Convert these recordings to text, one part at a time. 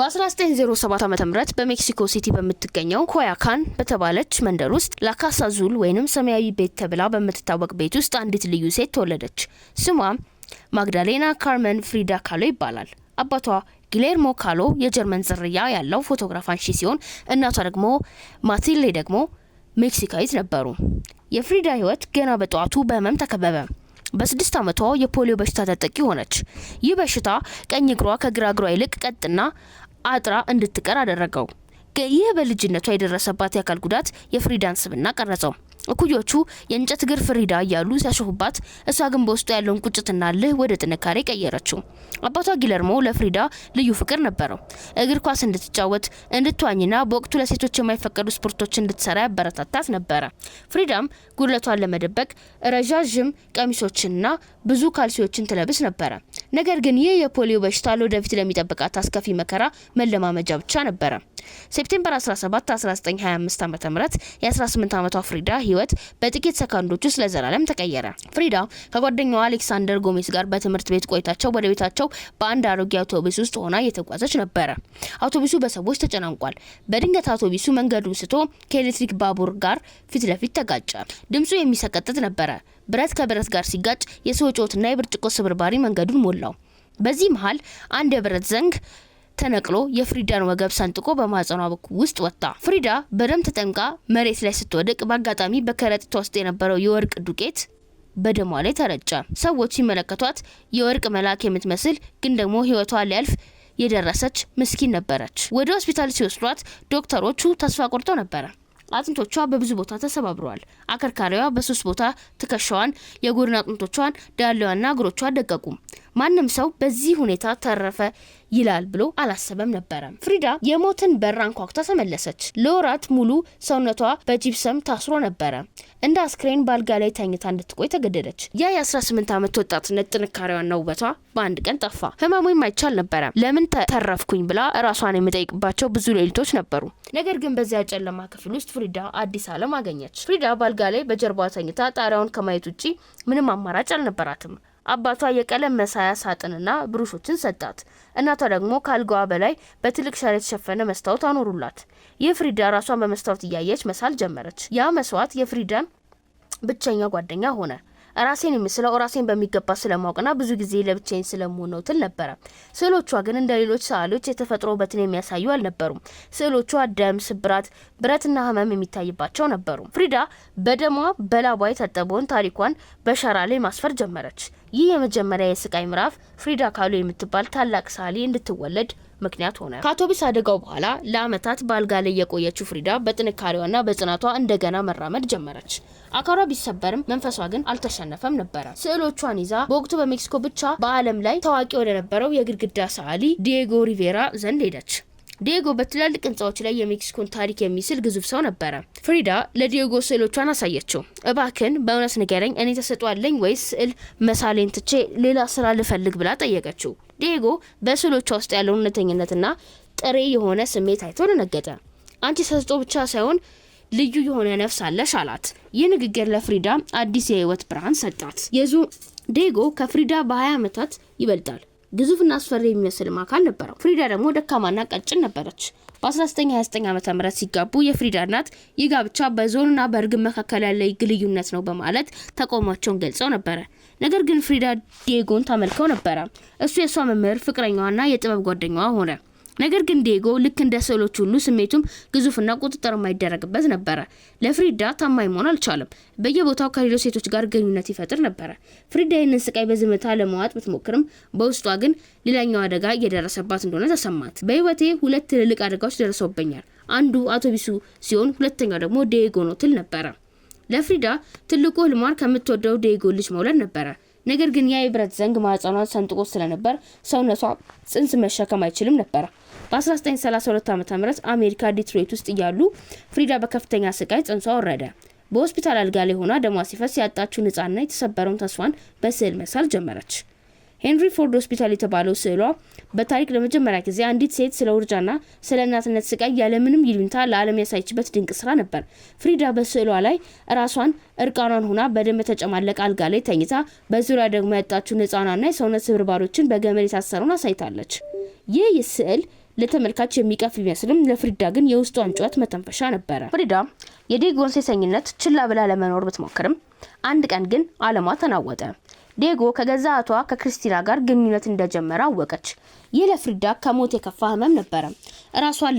በ1907 ዓ.ም በሜክሲኮ ሲቲ በምትገኘው ኮያካን በተባለች መንደር ውስጥ ላካሳ አዙል ወይንም ሰማያዊ ቤት ተብላ በምትታወቅ ቤት ውስጥ አንዲት ልዩ ሴት ተወለደች። ስሟም ማግዳሌና ካርመን ፍሪዳ ካሎ ይባላል። አባቷ ጊሌርሞ ካሎ የጀርመን ዝርያ ያለው ፎቶግራፍ አንሺ ሲሆን እናቷ ደግሞ ማቲልዴ ደግሞ ሜክሲካዊት ነበሩ። የፍሪዳ ህይወት ገና በጠዋቱ በህመም ተከበበ። በ6 ዓመቷ የፖሊዮ በሽታ ተጠቂ ሆነች። ይህ በሽታ ቀኝ እግሯ ከግራ እግሯ ይልቅ ቀጥና አጥራ እንድትቀር አደረገው። ይህ በልጅነቷ የደረሰባት የአካል ጉዳት የፍሪዳን ስብዕና ቀረጸው። እኩዮቹ የእንጨት እግር ፍሪዳ እያሉ ሲያሾፉባት፣ እሷ ግን በውስጡ ያለውን ቁጭትና ልህ ወደ ጥንካሬ ቀየረችው። አባቷ ጊለርሞ ለፍሪዳ ልዩ ፍቅር ነበረው። እግር ኳስ እንድትጫወት እንድትዋኝና በወቅቱ ለሴቶች የማይፈቀዱ ስፖርቶች እንድትሰራ ያበረታታት ነበረ። ፍሪዳም ጉድለቷን ለመደበቅ ረዣዥም ቀሚሶችንና ብዙ ካልሲዎችን ትለብስ ነበረ። ነገር ግን ይህ የፖሊዮ በሽታ ለወደፊት ለሚጠብቃት አስከፊ መከራ መለማመጃ ብቻ ነበረ። ሴፕቴምበር 17 1925 ዓ.ም የ18 ዓመቷ ፍሪዳ ህይወት በጥቂት ሰከንዶች ውስጥ ለዘላለም ተቀየረ። ፍሪዳ ከጓደኛዋ አሌክሳንደር ጎሜዝ ጋር በትምህርት ቤት ቆይታቸው ወደ ቤታቸው በአንድ አሮጌ አውቶቡስ ውስጥ ሆና እየተጓዘች ነበረ። አውቶቡሱ በሰዎች ተጨናንቋል። በድንገት አውቶቡሱ መንገዱን ስቶ ከኤሌክትሪክ ባቡር ጋር ፊት ለፊት ተጋጨ። ድምፁ የሚሰቀጥጥ ነበረ። ብረት ከብረት ጋር ሲጋጭ የሰው ጮትና የብርጭቆ ስብርባሪ መንገዱን ሞላው። በዚህ መሃል አንድ የብረት ዘንግ ተነቅሎ የፍሪዳን ወገብ ሰንጥቆ በማህፀኗ ውስጥ ወጣ። ፍሪዳ በደም ተጠምቃ መሬት ላይ ስትወድቅ በአጋጣሚ በከረጢቷ ውስጥ የነበረው የወርቅ ዱቄት በደሟ ላይ ተረጨ። ሰዎች ሲመለከቷት የወርቅ መልአክ የምትመስል ግን ደግሞ ህይወቷ ሊያልፍ የደረሰች ምስኪን ነበረች። ወደ ሆስፒታል ሲወስዷት ዶክተሮቹ ተስፋ ቆርጠው ነበረ። አጥንቶቿ በብዙ ቦታ ተሰባብረዋል። አከርካሪዋ በ3 ቦታ፣ ትከሻዋን፣ የጎድን አጥንቶቿን፣ ዳሌዋና እግሮቿ ደቀቁ። ማንም ሰው በዚህ ሁኔታ ተረፈ ይላል ብሎ አላሰበም ነበረ። ፍሪዳ የሞትን በር አንኳኩታ ተመለሰች። ለወራት ሙሉ ሰውነቷ በጂፕሰም ታስሮ ነበረ። እንደ አስክሬን ባልጋ ላይ ተኝታ እንድትቆይ ተገደደች። ያ የ18 ዓመት ወጣትነት ጥንካሬዋና ውበቷ በአንድ ቀን ጠፋ። ህመሙ የማይቻል ነበረ። ለምን ተረፍኩኝ ብላ ራሷን የምጠይቅባቸው ብዙ ሌሊቶች ነበሩ። ነገር ግን በዚያ ጨለማ ክፍል ውስጥ ፍሪዳ አዲስ ዓለም አገኘች። ፍሪዳ ባልጋ ላይ በጀርባዋ ተኝታ ጣሪያውን ከማየት ውጪ ምንም አማራጭ አልነበራትም። አባቷ የቀለም መሳያ ሳጥንና ብሩሾችን ሰጣት። እናቷ ደግሞ ካልጋዋ በላይ በትልቅ ሻር የተሸፈነ መስታወት አኖሩላት። የፍሪዳ ራሷን በመስታወት እያየች መሳል ጀመረች። ያ መስዋዕት የፍሪዳን ብቸኛ ጓደኛ ሆነ። ራሴን የምስለው ራሴን በሚገባ ስለማውቅና ብዙ ጊዜ ለብቻዬን ስለምሆነው ትል ነበረ። ስዕሎቿ ግን እንደ ሌሎች ሰዓሊዎች የተፈጥሮ ውበትን የሚያሳዩ አልነበሩም። ስዕሎቿ ደም፣ ስብራት፣ ብረትና ህመም የሚታይባቸው ነበሩ። ፍሪዳ በደሟ በላቧ የታጠበውን ታሪኳን በሸራ ላይ ማስፈር ጀመረች። ይህ የመጀመሪያ የስቃይ ምዕራፍ ፍሪዳ ካሎ የምትባል ታላቅ ሰዓሊ እንድትወለድ ምክንያት ሆነ። ከአውቶቡስ አደጋው በኋላ ለአመታት በአልጋ ላይ የቆየችው ፍሪዳ በጥንካሬዋና በጽናቷ እንደገና መራመድ ጀመረች። አካሏ ቢሰበርም መንፈሷ ግን አልተሸነፈም ነበረ። ስዕሎቿን ይዛ በወቅቱ በሜክሲኮ ብቻ በዓለም ላይ ታዋቂ ወደ ነበረው የግድግዳ ሰዓሊ ዲዬጎ ሪቬራ ዘንድ ሄደች። ዲዬጎ በትላልቅ ህንጻዎች ላይ የሜክሲኮን ታሪክ የሚስል ግዙፍ ሰው ነበረ። ፍሪዳ ለዲዬጎ ስዕሎቿን አሳየችው። እባክን በእውነት ንገረኝ፣ እኔ ተሰጥቷለኝ ወይስ ስዕል መሳሌን ትቼ ሌላ ስራ ልፈልግ ብላ ጠየቀችው። ዲዬጎ በስዕሎቿ ውስጥ ያለውን እውነተኝነትና ጥሬ የሆነ ስሜት አይቶ ደነገጠ። አንቺ ተሰጥቶ ብቻ ሳይሆን ልዩ የሆነ ነፍስ አለሽ አላት። ይህ ንግግር ለፍሪዳ አዲስ የህይወት ብርሃን ሰጣት። ዲዬጎ ከፍሪዳ በ20 ዓመታት ይበልጣል። ግዙፍና አስፈሪ የሚመስል አካል ነበረው። ፍሪዳ ደግሞ ደካማና ቀጭን ነበረች። በ1929 ዓ.ም ሲጋቡ የፍሪዳ እናት ይህ ጋብቻ በዞንና በእርግብ መካከል ያለ ግልዩነት ነው በማለት ተቃውሟቸውን ገልጸው ነበረ። ነገር ግን ፍሪዳ ዲዬጎን ታመልከው ነበረ። እሱ የሷ መምህር፣ ፍቅረኛዋና የጥበብ ጓደኛዋ ሆነ። ነገር ግን ዲዬጎ ልክ እንደ ስዕሎች ሁሉ ስሜቱም ግዙፍና ቁጥጥር የማይደረግበት ነበረ። ለፍሪዳ ታማኝ መሆን አልቻለም። በየቦታው ከሌሎች ሴቶች ጋር ግንኙነት ይፈጥር ነበረ። ፍሪዳ ይህንን ስቃይ በዝምታ ለመዋጥ ብትሞክርም በውስጧ ግን ሌላኛው አደጋ እየደረሰባት እንደሆነ ተሰማት። በህይወቴ 2 ትልልቅ አደጋዎች ደርሰውብኛል። አንዱ አውቶቡሱ ሲሆን ሁለተኛው ደግሞ ዲዬጎ ነው ትል ነበረ። ለፍሪዳ ትልቁ ህልሟን ከምትወደው ዲዬጎ ልጅ መውለድ ነበረ። ነገር ግን ያ የብረት ዘንግ ማህፀኗን ሰንጥቆ ስለነበር ሰውነቷ ጽንስ መሸከም አይችልም ነበር። በ1932 ዓ.ም አሜሪካ ዲትሮይት ውስጥ እያሉ ፍሪዳ በከፍተኛ ስቃይ ጽንሷ ወረደ። በሆስፒታል አልጋ ላይ ሆና ደሟ ሲፈስ ያጣችው ንጻና የተሰበረውን ተስፋን በስዕል መሳል ጀመረች። ሄንሪ ፎርድ ሆስፒታል የተባለው ስዕሏ በታሪክ ለመጀመሪያ ጊዜ አንዲት ሴት ስለ ውርጃና ስለ እናትነት ስቃይ ያለምንም ይሉኝታ ለዓለም ያሳየችበት ድንቅ ስራ ነበር። ፍሪዳ በስዕሏ ላይ ራሷን እርቃኗን ሆና በደም ተጨማለቀ አልጋ ላይ ተኝታ በዙሪያ ደግሞ ያጣችው ንጻናና የሰውነት ስብርባሮችን በገመድ የታሰሩን አሳይታለች። ይህ ስዕል ለተመልካች የሚቀፍ ቢመስልም ለፍሪዳ ግን የውስጧን ጩኸት መተንፈሻ ነበረ። ፍሪዳ የዲዬጎን ሴሰኝነት ችላ ብላ ለመኖር ብትሞክርም አንድ ቀን ግን ዓለሟ ተናወጠ። ዲዬጎ ከገዛ እህቷ ከክሪስቲና ጋር ግንኙነት እንደጀመረ አወቀች። ይህ ለፍሪዳ ከሞት የከፋ ህመም ነበረ። ራሷን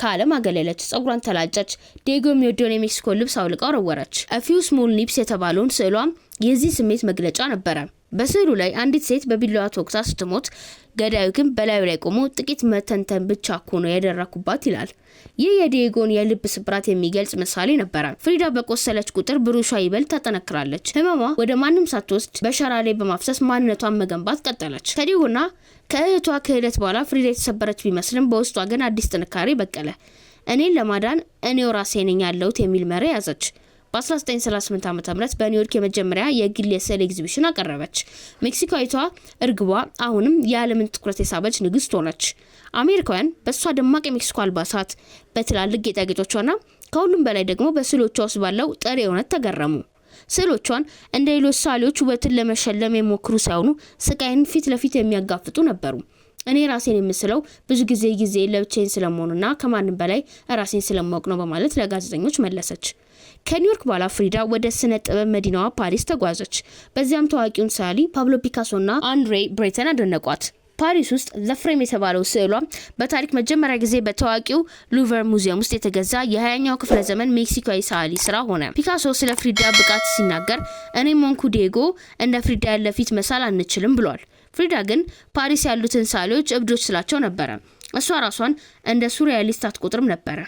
ከዓለም አገለለች። ጸጉሯን ተላጨች። ዲዬጎ የሚወደውን የሜክሲኮ ልብስ አውልቃ ወረወረች። ፊው ስሞል ኒፕስ የተባለውን ስዕሏም የዚህ ስሜት መግለጫ ነበረ። በስዕሉ ላይ አንዲት ሴት በቢላዋ ተወግታ ስትሞት ገዳዩ ግን በላዩ ላይ ቆሞ ጥቂት መተንተን ብቻ እኮ ነው ያደረኩባት ይላል። ይህ የዲዬጎን የልብ ስብራት የሚገልጽ ምሳሌ ነበረ። ፍሪዳ በቆሰለች ቁጥር ብሩሿ ይበልጥ ተጠነክራለች። ህመሟ ወደ ማንም ሳትወስድ በሸራ ላይ በማፍሰስ ማንነቷን መገንባት ቀጠለች። ከዲዬጎና ከእህቷ ክህደት በኋላ ፍሪዳ የተሰበረች ቢመስልም በውስጧ ግን አዲስ ጥንካሬ በቀለ። እኔን ለማዳን እኔው ራሴ ነኝ ያለሁት የሚል መሪ ያዘች። በ1938 ዓ.ም በኒውዮርክ የመጀመሪያ የግል የስዕል ኤግዚቢሽን አቀረበች። ሜክሲካዊቷ እርግቧ አሁንም የዓለምን ትኩረት የሳበች ንግስት ሆነች። አሜሪካውያን በሷ ደማቅ የሜክሲኮ አልባሳት፣ በትላልቅ ጌጣጌጦቿና ከሁሉም በላይ ደግሞ በስዕሎቿ ውስጥ ባለው ጥሬ እውነት ተገረሙ። ስዕሎቿን እንደ ሌሎች ሰዓሊዎች ውበትን ለመሸለም የሞክሩ ሳይሆኑ ስቃይን ፊት ለፊት የሚያጋፍጡ ነበሩ። እኔ ራሴን የምስለው ብዙ ጊዜ ለብቻዬን ስለመሆኑና ከማንም በላይ ራሴን ስለማወቅ ነው በማለት ለጋዜጠኞች መለሰች። ከኒውዮርክ በኋላ ፍሪዳ ወደ ስነ ጥበብ መዲናዋ ፓሪስ ተጓዘች። በዚያም ታዋቂውን ሰዓሊ ፓብሎ ፒካሶና አንድሬ ብሬተን አደነቋት። ፓሪስ ውስጥ ዘፍሬም የተባለው ስዕሏ በታሪክ መጀመሪያ ጊዜ በታዋቂው ሉቨር ሙዚየም ውስጥ የተገዛ የ20ኛው ክፍለ ዘመን ሜክሲካዊ ሰዓሊ ስራ ሆነ። ፒካሶ ስለ ፍሪዳ ብቃት ሲናገር እኔም ሆንኩ ዲዬጎ እንደ ፍሪዳ ያለ ፊት መሳል አንችልም ብሏል። ፍሪዳ ግን ፓሪስ ያሉትን ሰዓሊዎች እብዶች ስላቸው ነበረ። እሷ ራሷን እንደ ሱሪያሊስት አትቆጥርም ነበረ።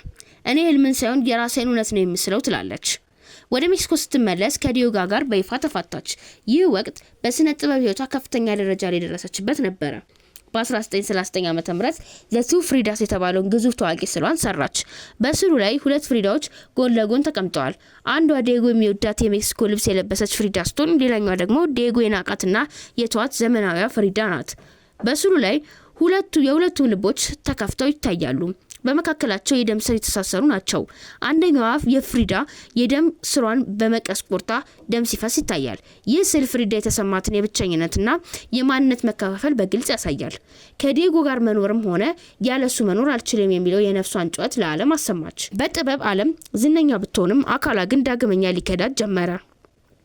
እኔ ህልምን ሳይሆን የራሴን እውነት ነው የምስለው ትላለች። ወደ ሜክሲኮ ስትመለስ ከዲዬጎ ጋር በይፋ ተፋታች። ይህ ወቅት በስነ ጥበብ ህይወቷ ከፍተኛ ደረጃ ላይ ደረሰችበት ነበረ። በ1939 ዓ.ም ዘ ቱ ፍሪዳስ የተባለውን ግዙፍ ታዋቂ ስዕሏን ሰራች። በስዕሉ ላይ ሁለት ፍሪዳዎች ጎን ለጎን ተቀምጠዋል። አንዷ ዲዬጎ የሚወዳት የሜክሲኮ ልብስ የለበሰች ፍሪዳ ስትሆን፣ ሌላኛዋ ደግሞ ዲዬጎ የናቃትና የተዋት ዘመናዊያ ፍሪዳ ናት። በስዕሉ ላይ የሁለቱም ልቦች ተከፍተው ይታያሉ። በመካከላቸው የደም ስር የተሳሰሩ ናቸው። አንደኛዋ የፍሪዳ የደም ስሯን በመቀስ ቆርጣ ደም ሲፈስ ይታያል። ይህ ስዕል ፍሪዳ የተሰማትን የብቸኝነትና የማንነት መከፋፈል በግልጽ ያሳያል። ከዲዬጎ ጋር መኖርም ሆነ ያለሱ መኖር አልችልም የሚለው የነፍሷን ጩኸት ለዓለም አሰማች። በጥበብ ዓለም ዝነኛ ብትሆንም አካሏ ግን ዳግመኛ ሊከዳት ጀመረ።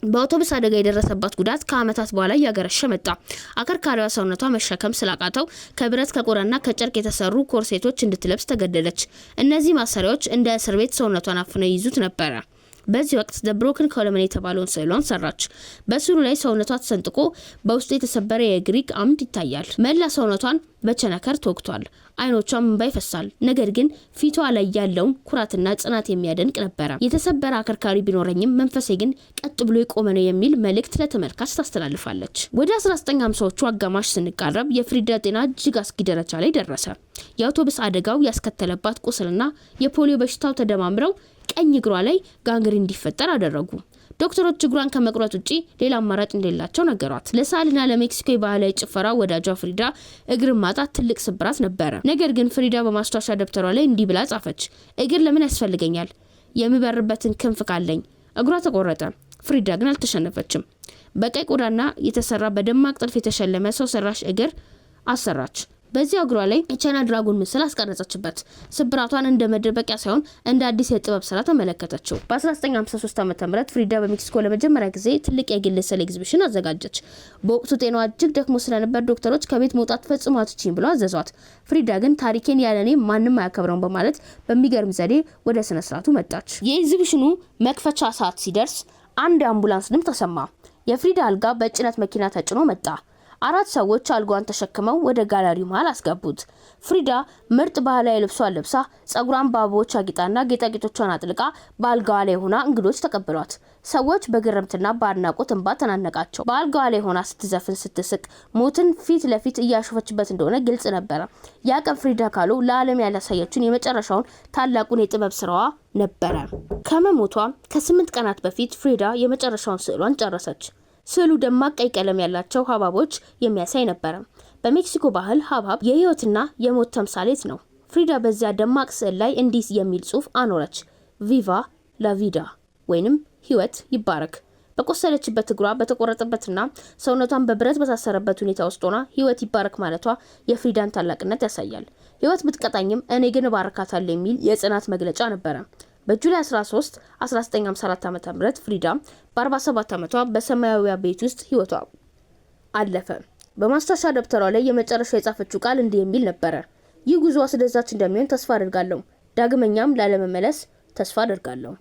በአውቶቡስ አደጋ የደረሰባት ጉዳት ከአመታት በኋላ ያገረሸ መጣ። አከርካሪዋ ሰውነቷ መሸከም ስላቃተው ከብረት ከቆዳና ከጨርቅ የተሰሩ ኮርሴቶች እንድትለብስ ተገደደች። እነዚህ ማሰሪያዎች እንደ እስር ቤት ሰውነቷን አፍነው ይዙት ነበረ። በዚህ ወቅት ዘ ብሮክን ኮሎመን የተባለውን ስዕሏን ሰራች። በስዕሉ ላይ ሰውነቷ ተሰንጥቆ በውስጡ የተሰበረ የግሪክ አምድ ይታያል። መላ ሰውነቷን በቸነከር ተወግቷል። አይኖቿም እንባ ይፈሳል። ነገር ግን ፊቷ ላይ ያለውን ኩራትና ጽናት የሚያደንቅ ነበረ። የተሰበረ አከርካሪ ቢኖረኝም መንፈሴ ግን ቀጥ ብሎ የቆመ ነው የሚል መልእክት ለተመልካች ታስተላልፋለች። ወደ 1950ዎቹ አጋማሽ ስንቃረብ የፍሪዳ ጤና እጅግ አስጊ ደረጃ ላይ ደረሰ። የአውቶቡስ አደጋው ያስከተለባት ቁስልና የፖሊዮ በሽታው ተደማምረው ቀኝ እግሯ ላይ ጋንግሪን እንዲፈጠር አደረጉ። ዶክተሮች እግሯን ከመቁረጥ ውጪ ሌላ አማራጭ እንደሌላቸው ነገሯት። ለሳልና ለሜክሲኮ ባህላዊ ጭፈራ ወዳጇ ፍሪዳ እግር ማጣት ትልቅ ስብራት ነበረ። ነገር ግን ፍሪዳ በማስታወሻ ደብተሯ ላይ እንዲህ ብላ ጻፈች። እግር ለምን ያስፈልገኛል? የሚበርበትን ክንፍ ካለኝ። እግሯ ተቆረጠ። ፍሪዳ ግን አልተሸነፈችም። በቀይ ቆዳና የተሰራ በደማቅ ጥልፍ የተሸለመ ሰው ሰራሽ እግር አሰራች። በዚህ እግሯ ላይ የቻይና ድራጎን ምስል አስቀረጸችበት። ስብራቷን እንደ መደበቂያ ሳይሆን እንደ አዲስ የጥበብ ስራ ተመለከተችው። በ1953 ዓ.ም ፍሪዳ በሜክሲኮ ለመጀመሪያ ጊዜ ትልቅ የግል ስዕል ኤግዚቢሽን አዘጋጀች። በወቅቱ ጤናዋ እጅግ ደክሞ ስለነበር ዶክተሮች ከቤት መውጣት ፈጽሞ አትችይም ብለው አዘዟት። ፍሪዳ ግን ታሪኬን ያለኔ ማንም አያከብረውም በማለት በሚገርም ዘዴ ወደ ስነ ስርዓቱ መጣች። የኤግዚቢሽኑ መክፈቻ ሰዓት ሲደርስ አንድ የአምቡላንስ ድምፅ ተሰማ። የፍሪዳ አልጋ በጭነት መኪና ተጭኖ መጣ። 4 ሰዎች አልጋዋን ተሸክመው ወደ ጋለሪው መሃል አስገቡት። ፍሪዳ ምርጥ ባህላዊ ልብሷን ለብሳ ጸጉሯን በአበቦች አጊጣና ጌጣጌጦቿን አጥልቃ በአልጋዋ ላይ ሆና እንግዶች ተቀበሏት። ሰዎች በግርምትና በአድናቆት እንባ ተናነቃቸው። በአልጋዋ ላይ ሆና ስትዘፍን ስትስቅ ሞትን ፊት ለፊት እያሾፈችበት እንደሆነ ግልጽ ነበረ። ያ ቀን ፍሪዳ ካሎ ለዓለም ያላሳየችውን የመጨረሻውን ታላቁን የጥበብ ስራዋ ነበረ። ከመሞቷ ከ8 ቀናት በፊት ፍሪዳ የመጨረሻውን ስዕሏን ጨረሰች። ስዕሉ ደማቅ ቀይ ቀለም ያላቸው ሀባቦች የሚያሳይ ነበረ። በሜክሲኮ ባህል ሀባብ የህይወትና የሞት ተምሳሌት ነው። ፍሪዳ በዚያ ደማቅ ስዕል ላይ እንዲህ የሚል ጽሑፍ አኖረች። ቪቫ ላ ቪዳ ወይንም ህይወት ይባረክ። በቆሰለችበት እግሯ በተቆረጠበትና ሰውነቷን በብረት በታሰረበት ሁኔታ ውስጥ ሆና ህይወት ይባረክ ማለቷ የፍሪዳን ታላቅነት ያሳያል። ህይወት ብትቀጣኝም እኔ ግን ባረካታለሁ የሚል የጽናት መግለጫ ነበረ። በጁላይ 13 1954 ዓ.ም ፍሪዳ በ47 ዓመቷ በሰማያዊ ቤት ውስጥ ህይወቷ አለፈ። በማስታወሻ ደብተሯ ላይ የመጨረሻ የጻፈችው ቃል እንዲህ የሚል ነበረ። ይህ ጉዞ አስደሳች እንደሚሆን ተስፋ አደርጋለሁ። ዳግመኛም ላለመመለስ ተስፋ አደርጋለሁ።